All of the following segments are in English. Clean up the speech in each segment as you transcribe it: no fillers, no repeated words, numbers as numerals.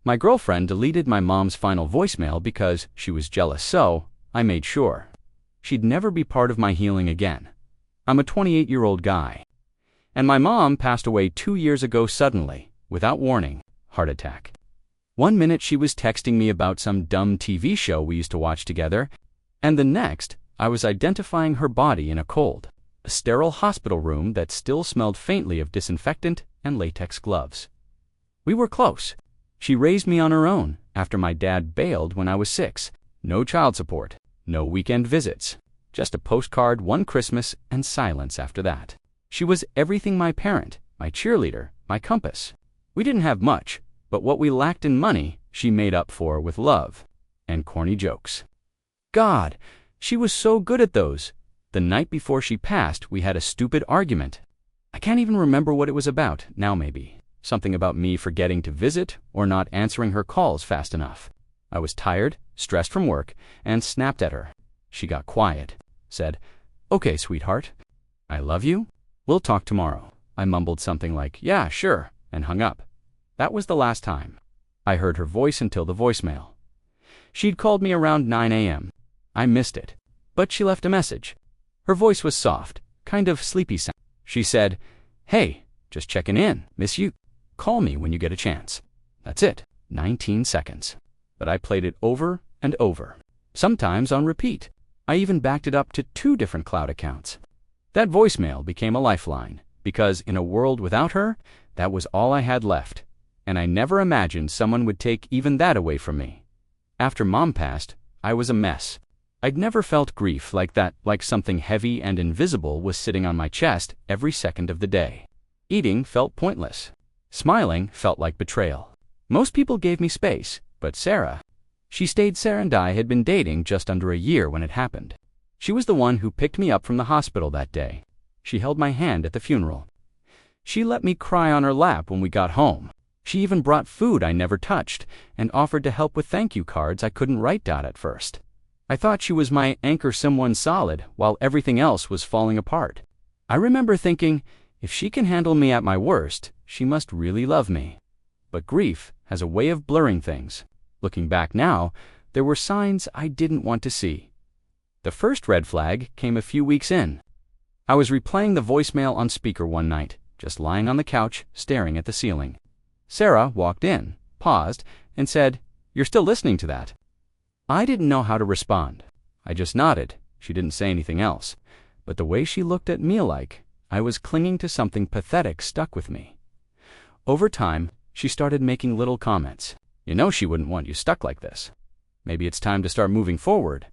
My girlfriend deleted my mom's final voicemail because she was jealous, so I made sure. She'd never be part of my healing again. I'm a 28-year-old guy. And my mom passed away 2 years ago suddenly, without warning, heart attack. One minute she was texting me about some dumb TV show we used to watch together, and the next I was identifying her body in a sterile hospital room that still smelled faintly of disinfectant and latex gloves. We were close. She raised me on her own after my dad bailed when I was 6. No child support, no weekend visits, just a postcard one Christmas and silence after that. She was everything: my parent, my cheerleader, my compass. We didn't have much, but what we lacked in money, she made up for with love and corny jokes. God, she was so good at those. The night before she passed, we had a stupid argument. I can't even remember what it was about now. Maybe something about me forgetting to visit or not answering her calls fast enough. I was tired, stressed from work, and snapped at her. She got quiet, said, "Okay, sweetheart. I love you. We'll talk tomorrow." I mumbled something like, "Yeah, sure," and hung up. That was the last time I heard her voice until the voicemail. She'd called me around 9 a.m. I missed it, but she left a message. Her voice was soft, kind of sleepy sound. She said, "Hey, just checking in. Miss you. Call me when you get a chance." That's it. 19 seconds. But I played it over and over, sometimes on repeat. I even backed it up to 2 different cloud accounts. That voicemail became a lifeline, because in a world without her, that was all I had left, and I never imagined someone would take even that away from me. After Mom passed, I was a mess. I'd never felt grief like that, like something heavy and invisible was sitting on my chest every second of the day. Eating felt pointless. Smiling felt like betrayal. Most people gave me space, but Sarah and I had been dating just under a year when it happened. She was the one who picked me up from the hospital that day. She held my hand at the funeral. She let me cry on her lap when we got home. She even brought food I never touched and offered to help with thank you cards I couldn't write down at first. I thought she was my anchor, someone solid, while everything else was falling apart. I remember thinking, if she can handle me at my worst, she must really love me. But grief has a way of blurring things. Looking back now, there were signs I didn't want to see. The first red flag came a few weeks in. I was replaying the voicemail on speaker one night, just lying on the couch, staring at the ceiling. Sarah walked in, paused, and said, "You're still listening to that?" I didn't know how to respond. I just nodded. She didn't say anything else. But the way she looked at me, like I was clinging to something pathetic, stuck with me. Over time, she started making little comments. "You know she wouldn't want you stuck like this. Maybe it's time to start moving forward."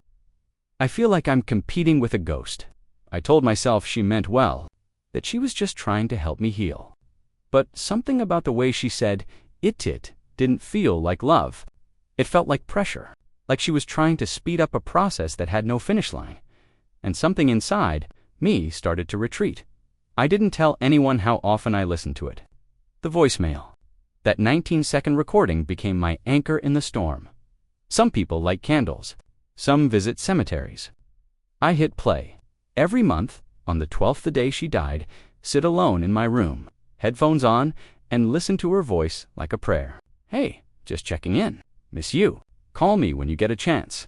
I feel like I'm competing with a ghost. I told myself she meant well, that she was just trying to help me heal. But something about the way she said it didn't feel like love. It felt like pressure, like she was trying to speed up a process that had no finish line. And something inside me started to retreat. I didn't tell anyone how often I listened to it. The voicemail. That 19-second recording became my anchor in the storm. Some people light candles. Some visit cemeteries. I hit play. Every month, on the 12th the day she died, sit alone in my room, headphones on, and listen to her voice like a prayer. "Hey, just checking in. Miss you. Call me when you get a chance."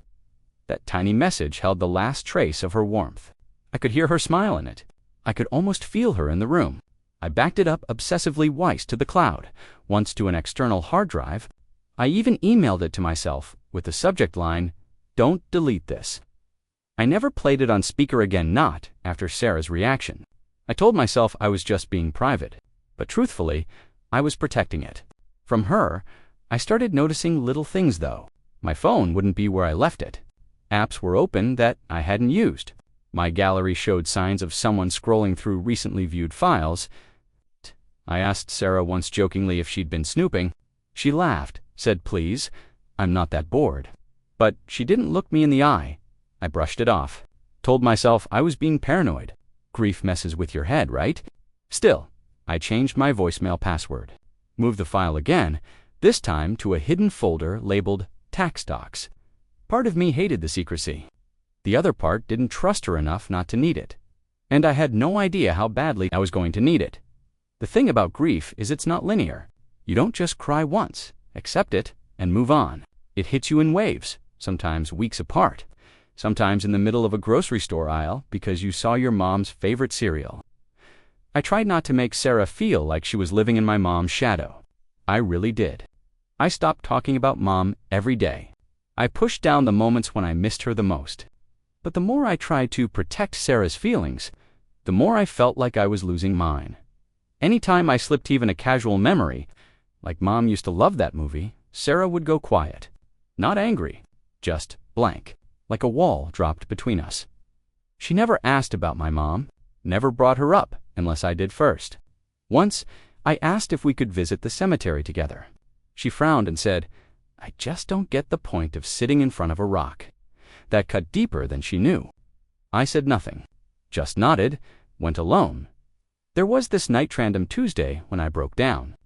That tiny message held the last trace of her warmth. I could hear her smile in it. I could almost feel her in the room. I backed it up obsessively once to the cloud, once to an external hard drive. I even emailed it to myself with the subject line, "Don't delete this." I never played it on speaker again, not after Sarah's reaction. I told myself I was just being private, but truthfully, I was protecting it. From her, I started noticing little things though. My phone wouldn't be where I left it. Apps were open that I hadn't used. My gallery showed signs of someone scrolling through recently viewed files. I asked Sarah once jokingly if she'd been snooping. She laughed, said, "Please, I'm not that bored." But she didn't look me in the eye. I brushed it off. Told myself I was being paranoid. Grief messes with your head, right? Still, I changed my voicemail password. Moved the file again, this time to a hidden folder labeled Tax Docs. Part of me hated the secrecy. The other part didn't trust her enough not to need it. And I had no idea how badly I was going to need it. The thing about grief is it's not linear. You don't just cry once accept it, and move on. It hits you in waves, sometimes weeks apart, sometimes in the middle of a grocery store aisle because you saw your mom's favorite cereal. I tried not to make Sarah feel like she was living in my mom's shadow. I really did. I stopped talking about Mom every day. I pushed down the moments when I missed her the most. But the more I tried to protect Sarah's feelings, the more I felt like I was losing mine. Anytime I slipped even a casual memory, like Mom used to love that movie, Sarah would go quiet. Not angry, just blank, like a wall dropped between us. She never asked about my mom, never brought her up unless I did first. Once, I asked if we could visit the cemetery together. She frowned and said, "I just don't get the point of sitting in front of a rock." That cut deeper than she knew. I said nothing, just nodded, went alone. There was this night random Tuesday when I broke down.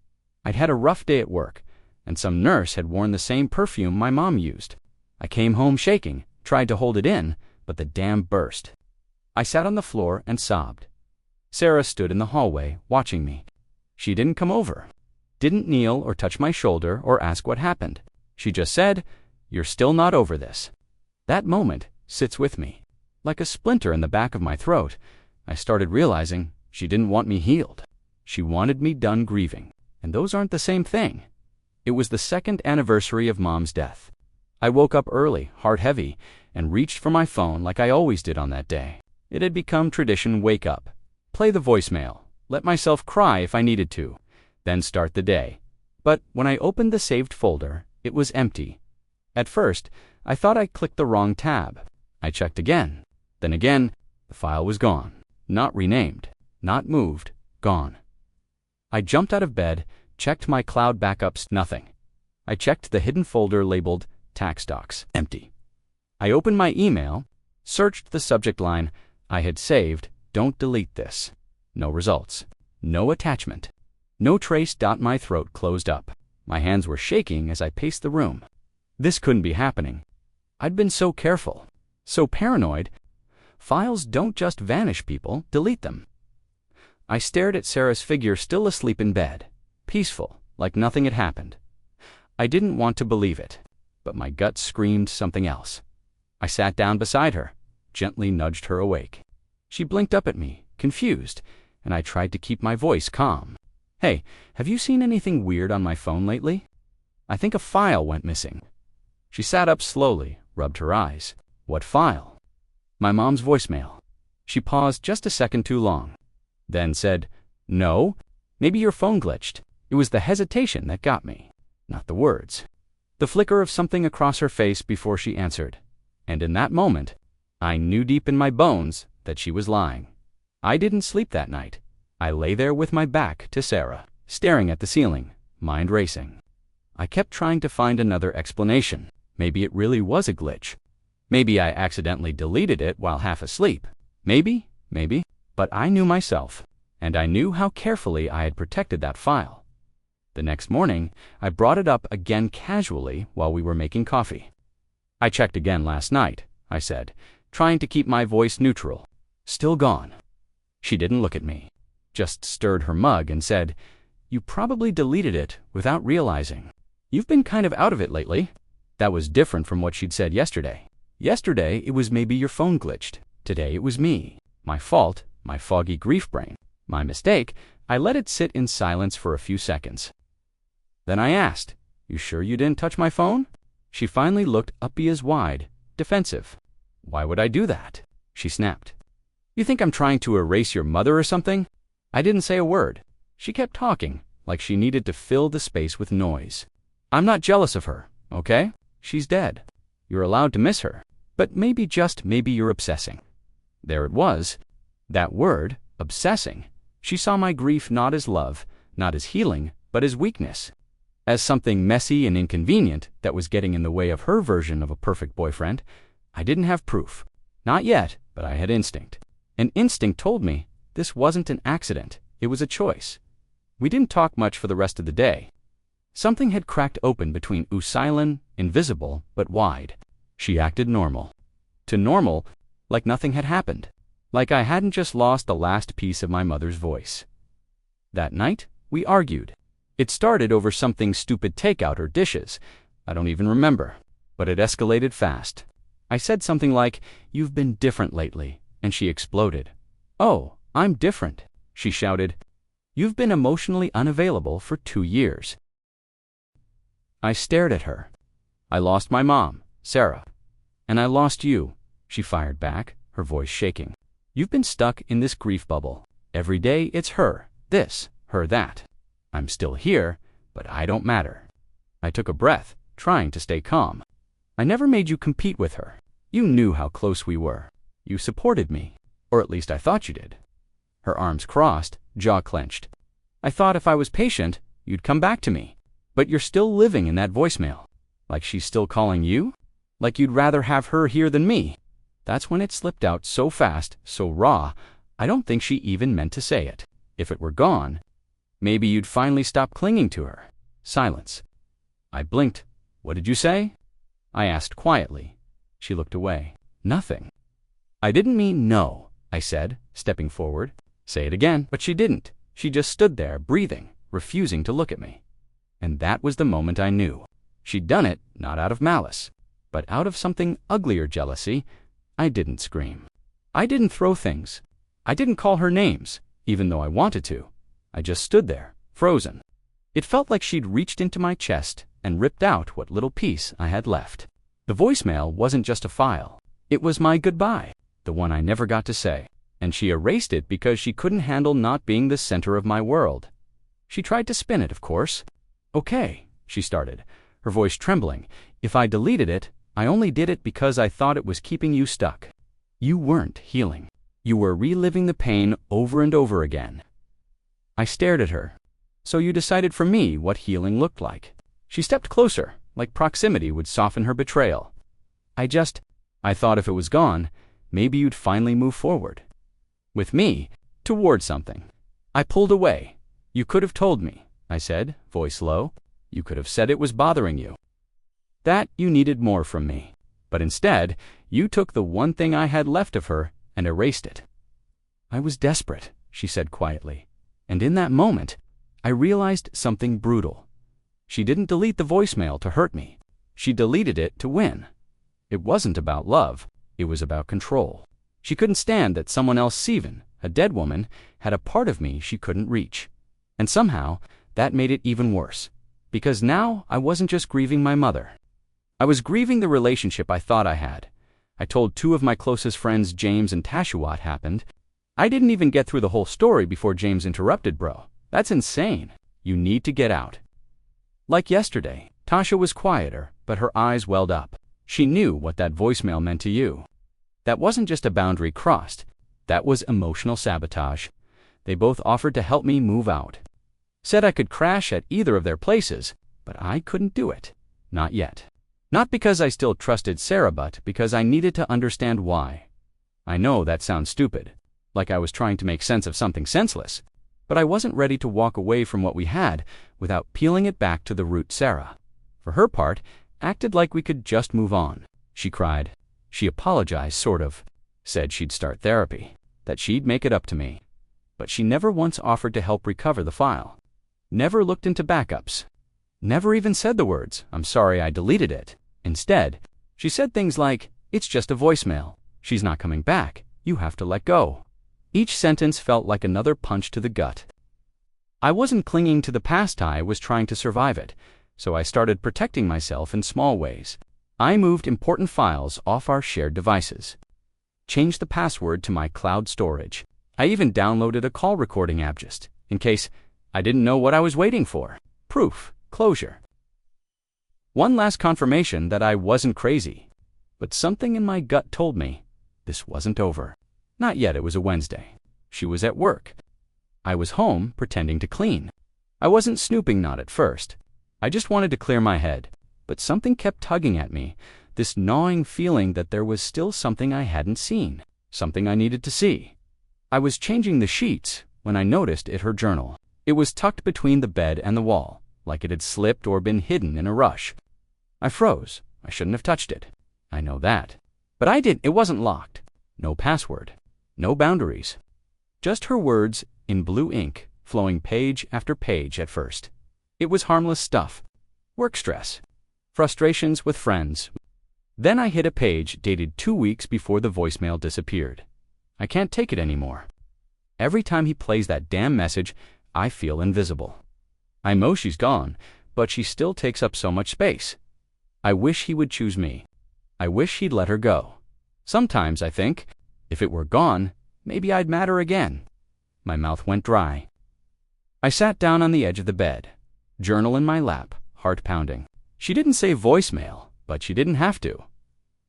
I'd had a rough day at work, and some nurse had worn the same perfume my mom used. I came home shaking, tried to hold it in, but the dam burst. I sat on the floor and sobbed. Sarah stood in the hallway, watching me. She didn't come over, didn't kneel or touch my shoulder or ask what happened. She just said, "You're still not over this." That moment sits with me. Like a splinter in the back of my throat, I started realizing she didn't want me healed. She wanted me done grieving, and those aren't the same thing. It was the second anniversary of Mom's death. I woke up early, heart heavy, and reached for my phone like I always did on that day. It had become tradition: wake up, play the voicemail, let myself cry if I needed to, then start the day. But when I opened the saved folder, it was empty. At first, I thought I clicked the wrong tab. I checked again. Then again, the file was gone. Not renamed, not moved, gone. I jumped out of bed, checked my cloud backups, nothing. I checked the hidden folder labeled tax docs, empty. I opened my email, searched the subject line. I had saved, "Don't delete this." No results. No attachment. No trace. My throat closed up. My hands were shaking as I paced the room. This couldn't be happening. I'd been so careful, so paranoid. Files don't just vanish, people, delete them. I stared at Sarah's figure still asleep in bed, peaceful, like nothing had happened. I didn't want to believe it, but my gut screamed something else. I sat down beside her, gently nudged her awake. She blinked up at me, confused, and I tried to keep my voice calm. "Hey, have you seen anything weird on my phone lately? I think a file went missing." She sat up slowly, rubbed her eyes. "What file?" "My mom's voicemail." She paused just a second too long, then said, "No, maybe your phone glitched." It was the hesitation that got me, not the words. The flicker of something across her face before she answered. And in that moment, I knew deep in my bones that she was lying. I didn't sleep that night. I lay there with my back to Sarah, staring at the ceiling, mind racing. I kept trying to find another explanation. Maybe it really was a glitch. Maybe I accidentally deleted it while half asleep. Maybe. But I knew myself, and I knew how carefully I had protected that file. The next morning, I brought it up again casually while we were making coffee. "I checked again last night," I said, trying to keep my voice neutral. "Still gone." She didn't look at me, just stirred her mug and said, "You probably deleted it without realizing. You've been kind of out of it lately." That was different from what she'd said yesterday. Yesterday, it was maybe your phone glitched. Today, it was me. My fault, my foggy grief brain. My mistake. I let it sit in silence for a few seconds. Then I asked, "You sure you didn't touch my phone?" She finally looked uppy as wide, defensive. "Why would I do that?" she snapped. "You think I'm trying to erase your mother or something?" I didn't say a word. She kept talking, like she needed to fill the space with noise. "I'm not jealous of her, okay? She's dead. You're allowed to miss her. But maybe, just maybe, you're obsessing." There it was. That word, obsessing. She saw my grief not as love, not as healing, but as weakness. As something messy and inconvenient that was getting in the way of her version of a perfect boyfriend. I didn't have proof. Not yet, but I had instinct. An instinct told me this wasn't an accident. It was a choice. We didn't talk much for the rest of the day. Something had cracked open between silent, invisible, but wide. She acted normal. To normal, like nothing had happened. Like I hadn't just lost the last piece of my mother's voice. That night, we argued. It started over something stupid, takeout or dishes. I don't even remember. But it escalated fast. I said something like, "You've been different lately," and she exploded. "Oh, I'm different," she shouted. "You've been emotionally unavailable for 2 years." I stared at her. "I lost my mom, Sarah. And I lost you," she fired back, her voice shaking. "You've been stuck in this grief bubble. Every day it's her this, her that. I'm still here, but I don't matter." I took a breath, trying to stay calm. "I never made you compete with her. You knew how close we were. You supported me, or at least I thought you did." Her arms crossed, jaw clenched. "I thought if I was patient, you'd come back to me. But you're still living in that voicemail. Like she's still calling you? Like you'd rather have her here than me." That's when it slipped out so fast, so raw, I don't think she even meant to say it. "If it were gone, maybe you'd finally stop clinging to her." Silence. I blinked. "What did you say?" I asked quietly. She looked away. "Nothing." "I didn't mean no," I said, stepping forward. "Say it again." But she didn't. She just stood there, breathing, refusing to look at me. And that was the moment I knew. She'd done it, not out of malice, but out of something uglier, jealousy. I didn't scream. I didn't throw things. I didn't call her names, even though I wanted to. I just stood there, frozen. It felt like she'd reached into my chest and ripped out what little piece I had left. The voicemail wasn't just a file. It was my goodbye, the one I never got to say. And she erased it because she couldn't handle not being the center of my world. She tried to spin it, of course. "Okay," she started, her voice trembling. "If I deleted it, I only did it because I thought it was keeping you stuck. You weren't healing. You were reliving the pain over and over again." I stared at her. "So you decided for me what healing looked like." She stepped closer, like proximity would soften her betrayal. I thought if it was gone, maybe you'd finally move forward. With me, toward something." I pulled away. "You could have told me," I said, voice low. "You could have said it was bothering you. That you needed more from me. But instead, you took the one thing I had left of her and erased it." "I was desperate," she said quietly. And in that moment, I realized something brutal. She didn't delete the voicemail to hurt me. She deleted it to win. It wasn't about love. It was about control. She couldn't stand that someone else, Steven, a dead woman, had a part of me she couldn't reach. And somehow, that made it even worse. Because now I wasn't just grieving my mother. I was grieving the relationship I thought I had. I told 2 of my closest friends, James and Tasha, what happened. I didn't even get through the whole story before James interrupted. "Bro, that's insane. You need to get out." Like yesterday, Tasha was quieter, but her eyes welled up. She knew what that voicemail meant to you. That wasn't just a boundary crossed. That was emotional sabotage. They both offered to help me move out. Said I could crash at either of their places, but I couldn't do it. Not yet. Not because I still trusted Sarah, but because I needed to understand why. I know that sounds stupid, like I was trying to make sense of something senseless, but I wasn't ready to walk away from what we had without peeling it back to the root. Sarah, for her part, acted like we could just move on. She cried. She apologized, sort of. Said she'd start therapy, that she'd make it up to me. But she never once offered to help recover the file. Never looked into backups. Never even said the words, "I'm sorry I deleted it." Instead, she said things like, "It's just a voicemail. She's not coming back. You have to let go." Each sentence felt like another punch to the gut. I wasn't clinging to the past, I was trying to survive it, so I started protecting myself in small ways. I moved important files off our shared devices. Changed the password to my cloud storage. I even downloaded a call recording app just in case. I didn't know what I was waiting for. Proof. Closure. One last confirmation that I wasn't crazy. But something in my gut told me this wasn't over. Not yet. It was a Wednesday. She was at work. I was home pretending to clean. I wasn't snooping, not at first. I just wanted to clear my head. But something kept tugging at me, this gnawing feeling that there was still something I hadn't seen, something I needed to see. I was changing the sheets when I noticed it, her journal. It was tucked between the bed and the wall, like it had slipped or been hidden in a rush. I froze. I shouldn't have touched it. I know that. But I did. It wasn't locked. No password. No boundaries. Just her words in blue ink, flowing page after page at first. It was harmless stuff. Work stress. Frustrations with friends. Then I hit a page dated 2 weeks before the voicemail disappeared. I can't take it anymore. Every time he plays that damn message, I feel invisible. I know she's gone, but she still takes up so much space. I wish he would choose me. I wish he'd let her go. Sometimes I think, if it were gone, maybe I'd matter again. My mouth went dry. I sat down on the edge of the bed, journal in my lap, heart pounding. She didn't say voicemail, but she didn't have to.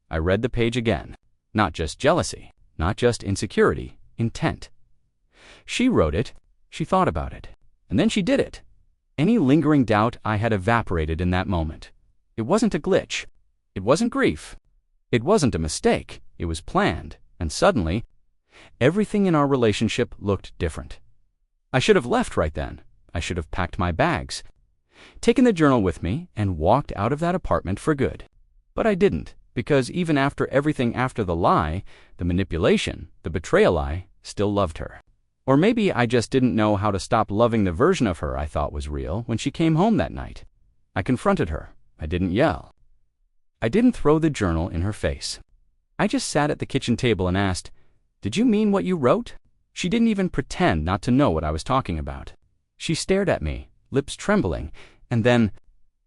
I read the page again. Not just jealousy, not just insecurity, intent. She wrote it, she thought about it, and then she did it. Any lingering doubt I had evaporated in that moment. It wasn't a glitch. It wasn't grief. It wasn't a mistake. It was planned, and suddenly, everything in our relationship looked different. I should have left right then. I should have packed my bags, taken the journal with me, and walked out of that apartment for good. But I didn't, because even after everything after the lie, the manipulation, the betrayal, I still loved her. Or maybe I just didn't know how to stop loving the version of her I thought was real when she came home that night. I confronted her. I didn't yell. I didn't throw the journal in her face. I just sat at the kitchen table and asked, "Did you mean what you wrote?" She didn't even pretend not to know what I was talking about. She stared at me, lips trembling, and then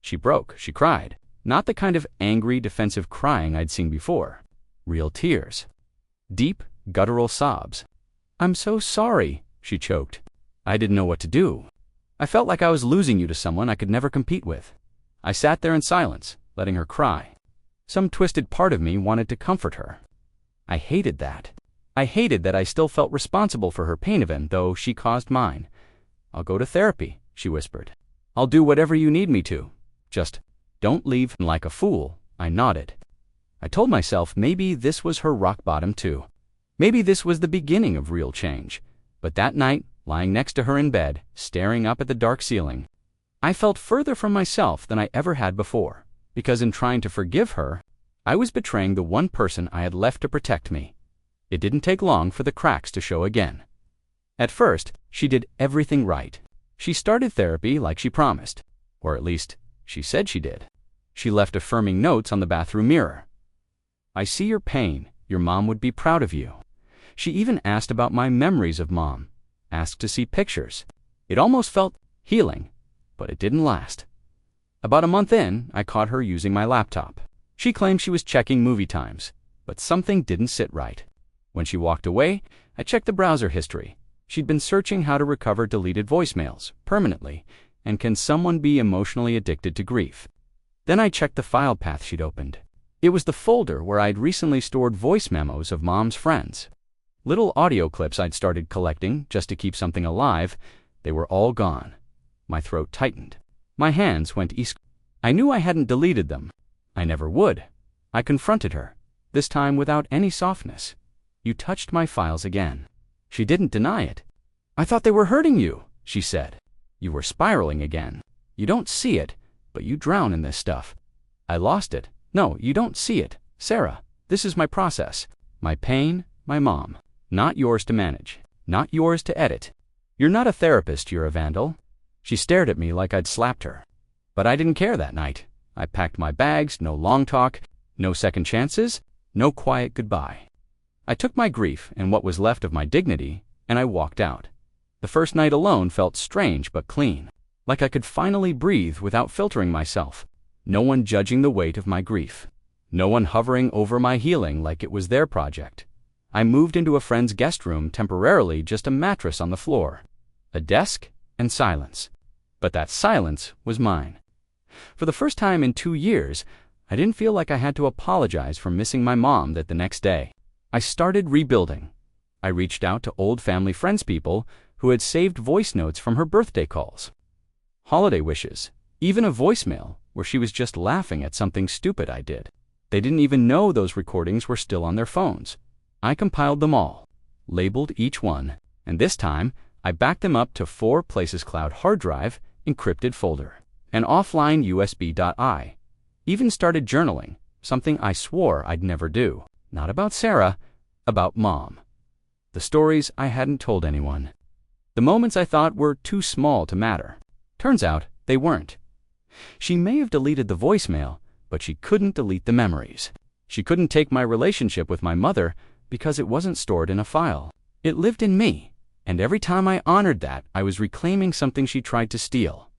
she broke. She cried. Not the kind of angry, defensive crying I'd seen before. Real tears. Deep, guttural sobs. "I'm so sorry," she choked. I didn't know what to do. I felt like I was losing you to someone I could never compete with. I sat there in silence, letting her cry. Some twisted part of me wanted to comfort her. I hated that. I hated that I still felt responsible for her pain even though she caused mine. "I'll go to therapy," she whispered. "I'll do whatever you need me to. Just don't leave." Like a fool, I nodded. I told myself maybe this was her rock bottom too. Maybe this was the beginning of real change. But that night, lying next to her in bed, staring up at the dark ceiling, I felt further from myself than I ever had before, because in trying to forgive her, I was betraying the one person I had left to protect me. It didn't take long for the cracks to show again. At first, she did everything right. She started therapy like she promised, or at least, she said she did. She left affirming notes on the bathroom mirror. "I see your pain. Your mom would be proud of you." She even asked about my memories of mom, asked to see pictures. It almost felt healing, but it didn't last. About a month in, I caught her using my laptop. She claimed she was checking movie times, but something didn't sit right. When she walked away, I checked the browser history. She'd been searching how to recover deleted voicemails permanently, and can someone be emotionally addicted to grief? Then I checked the file path she'd opened. It was the folder where I'd recently stored voice memos of mom's friends. Little audio clips I'd started collecting just to keep something alive. They were all gone. My throat tightened. My hands went east. I knew I hadn't deleted them. I never would. I confronted her, this time without any softness. "You touched my files again." She didn't deny it. "I thought they were hurting you," she said. "You were spiraling again. You don't see it, but you drown in this stuff." I lost it. "No, you don't see it, Sarah. This is my process. My pain, my mom. Not yours to manage. Not yours to edit. You're not a therapist, you're a vandal." She stared at me like I'd slapped her. But I didn't care that night. I packed my bags, no long talk, no second chances, no quiet goodbye. I took my grief and what was left of my dignity, and I walked out. The first night alone felt strange but clean, like I could finally breathe without filtering myself. No one judging the weight of my grief. No one hovering over my healing like it was their project. I moved into a friend's guest room temporarily, just a mattress on the floor, a desk, and silence. But that silence was mine. For the first time in 2 years, I didn't feel like I had to apologize for missing my mom that the next day. I started rebuilding. I reached out to old family friends, people who had saved voice notes from her birthday calls, holiday wishes, even a voicemail where she was just laughing at something stupid I did. They didn't even know those recordings were still on their phones. I compiled them all, labeled each one, and this time I backed them up to 4 places cloud hard drive, encrypted folder, an offline USB.I. Even started journaling, something I swore I'd never do. Not about Sarah, about mom. The stories I hadn't told anyone. The moments I thought were too small to matter. Turns out, They weren't. She may have deleted the voicemail, but she couldn't delete the memories. She couldn't take my relationship with my mother because it wasn't stored in a file. It lived in me, and every time I honored that, I was reclaiming something she tried to steal.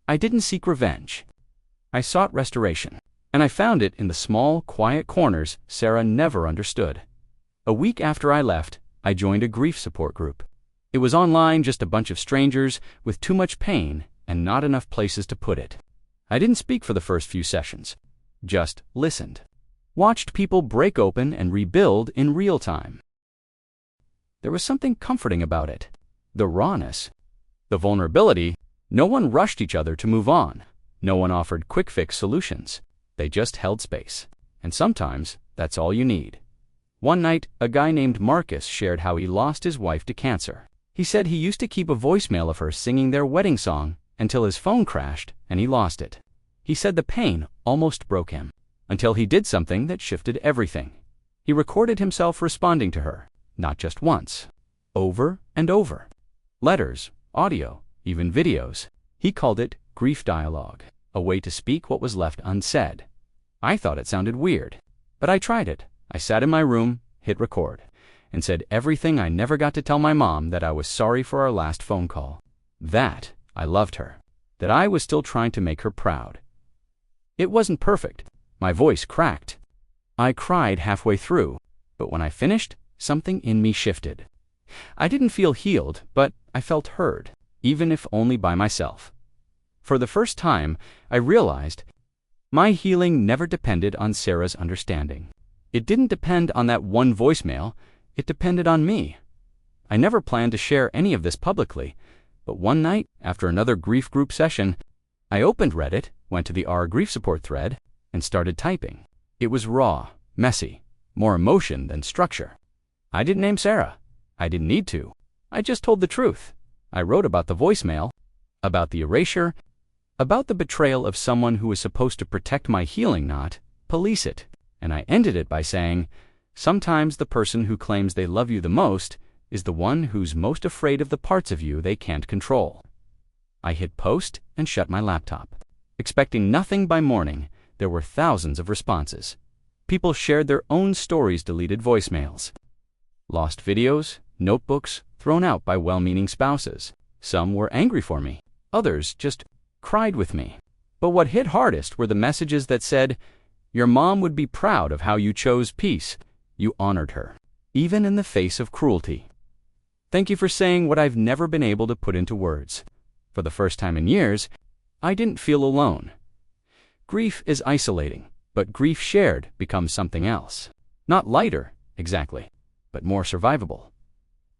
I didn't seek revenge. I sought restoration, and I found it in the small, quiet corners Sarah never understood. A week after I left, I joined a grief support group. It was online, just a bunch of strangers with too much pain and not enough places to put it. I didn't speak for the first few sessions, just listened. Watched people break open and rebuild in real time. There was something comforting about it. The rawness, the vulnerability. No one rushed each other to move on. No one offered quick-fix solutions. They just held space. And sometimes, that's all you need. One night, a guy named Marcus shared how he lost his wife to cancer. He said he used to keep a voicemail of her singing their wedding song until his phone crashed and he lost it. He said the pain almost broke him, until he did something that shifted everything. He recorded himself responding to her, not just once, over and over. Letters, audio, even videos. He called it grief dialogue, a way to speak what was left unsaid. I thought it sounded weird, but I tried it. I sat in my room, hit record, and said everything I never got to tell my mom, that I was sorry for our last phone call, that I loved her, that I was still trying to make her proud. It wasn't perfect. My voice cracked. I cried halfway through, but when I finished, something in me shifted. I didn't feel healed, but I felt heard, even if only by myself. For the first time, I realized my healing never depended on Sarah's understanding. It didn't depend on that one voicemail. It depended on me. I never planned to share any of this publicly, but one night, after another grief group session, I opened Reddit, went to the R grief support thread, and started typing. It was raw, messy, more emotion than structure. I didn't name Sarah. I didn't need to. I just told the truth. I wrote about the voicemail, about the erasure, about the betrayal of someone who was supposed to protect my healing, not police it. And I ended it by saying, sometimes the person who claims they love you the most is the one who's most afraid of the parts of you they can't control. I hit post and shut my laptop. Expecting nothing by morning, there were thousands of responses. People shared their own stories, deleted voicemails, lost videos, notebooks thrown out by well-meaning spouses. Some were angry for me. Others just cried with me. But what hit hardest were the messages that said, your mom would be proud of how you chose peace. You honored her, even in the face of cruelty. Thank you for saying what I've never been able to put into words. For the first time in years, I didn't feel alone. Grief is isolating, but grief shared becomes something else. Not lighter, exactly, but more survivable.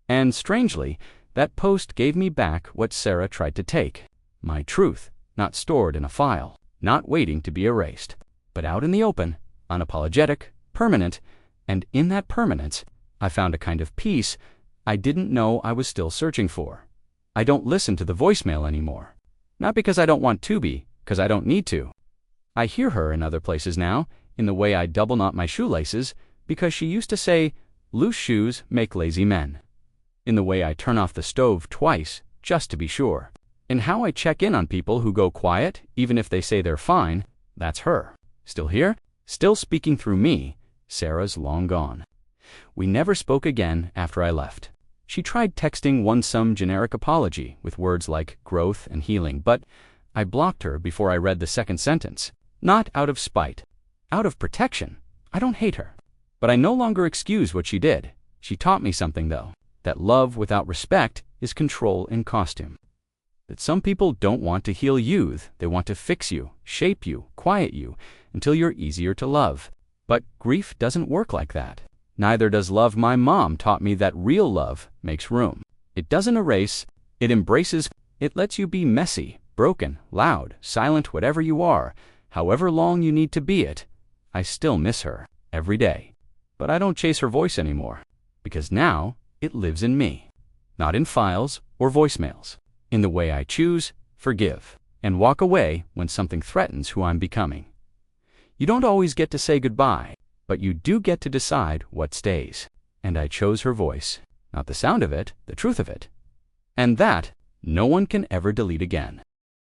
And strangely, that post gave me back what Sarah tried to take. My truth, not stored in a file, not waiting to be erased, but out in the open, unapologetic, permanent, and in that permanence, I found a kind of peace I didn't know I was still searching for. I don't listen to the voicemail anymore. Not because I don't want to be, because I don't need to. I hear her in other places now, in the way I double knot my shoelaces, because she used to say, loose shoes make lazy men. In the way I turn off the stove twice, just to be sure. In how I check in on people who go quiet, even if they say they're fine. That's her. Still here, still speaking through me. Sarah's long gone. We never spoke again after I left. She tried texting some generic apology with words like growth and healing, but I blocked her before I read the second sentence. Not out of spite, out of protection. I don't hate her, but I no longer excuse what she did. She taught me something, though, that love without respect is control in costume. That some people don't want to heal you, they want to fix you, shape you, quiet you, until you're easier to love. But grief doesn't work like that. Neither does love. My mom taught me that real love makes room. It doesn't erase, it embraces, it lets you be messy, broken, loud, silent, whatever you are, however long you need to be it. I still miss her, every day. But I don't chase her voice anymore, because now it lives in me. Not in files or voicemails. In the way I choose, forgive, and walk away when something threatens who I'm becoming. You don't always get to say goodbye, but you do get to decide what stays. And I chose her voice, not the sound of it, the truth of it. And that no one can ever delete again.